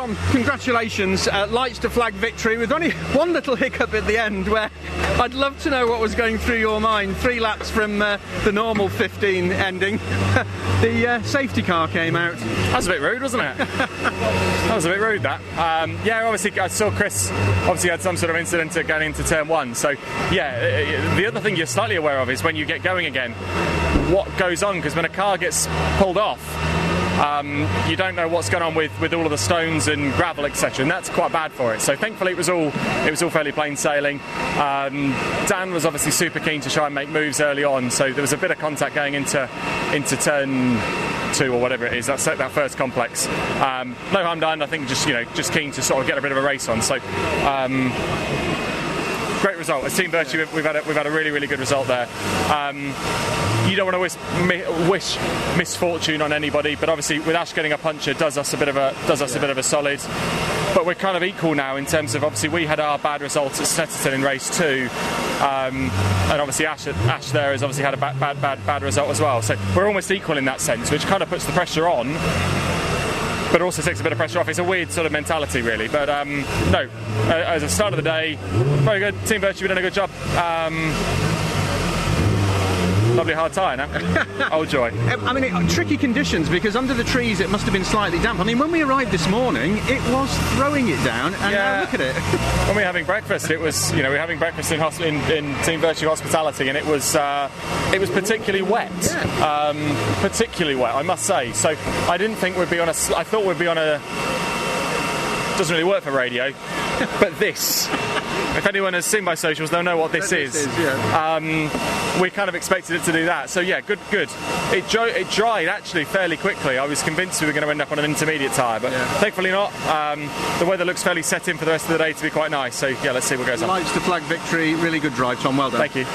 Tom, congratulations. Lights to flag victory with only one little hiccup at the end where I'd love to know what was going through your mind. 3 laps from the normal 15 ending. The safety car came out. That was a bit rude, wasn't it? That was a bit rude, that. Yeah, obviously I saw Chris obviously had some sort of incident going into turn 1. So, yeah, the other thing you're slightly aware of is when you get going again, what goes on, because when a car gets pulled off, you don't know what's going on with all of the stones and gravel, etc., and that's quite bad for it. So thankfully it was all fairly plain sailing. Dan was obviously super keen to try and make moves early on, so there was a bit of contact going into turn 2 or whatever it is. That's that first complex. No harm done. I think just keen to sort of get a bit of a race on. So. Great result. As Team Virtue, we've had a really, really good result there. You don't want to wish misfortune on anybody, but obviously with Ash getting a puncture does us a bit of a solid. But we're kind of equal now in terms of, obviously we had our bad results at Snetterton in race 2, and obviously Ash there has obviously had a bad result as well. So we're almost equal in that sense, which kind of puts the pressure on, but also takes a bit of pressure off. It's a weird sort of mentality, really. But no, as a start of the day, very good. Team Virtue, we've done a good job. Lovely hard tyre now. Oh joy. I mean, tricky conditions, because under the trees it must have been slightly damp. I mean, when we arrived this morning, it was throwing it down, and now look at it. When we were having breakfast, it was, we were having breakfast in Team Virtue Hospitality, and it was particularly wet. Yeah. Particularly wet, I must say. So I didn't think we'd be on I thought we'd be on a. Doesn't really work for radio, but this. If anyone has seen my socials, they'll know what this is. Yeah. We kind of expected it to do that. So yeah, good. It dried actually fairly quickly. I was convinced we were going to end up on an intermediate tyre, but thankfully not. The weather looks fairly set in for the rest of the day to be quite nice. So yeah, let's see what goes on. Lights to flag victory. Really good drive, Tom. Well done. Thank you.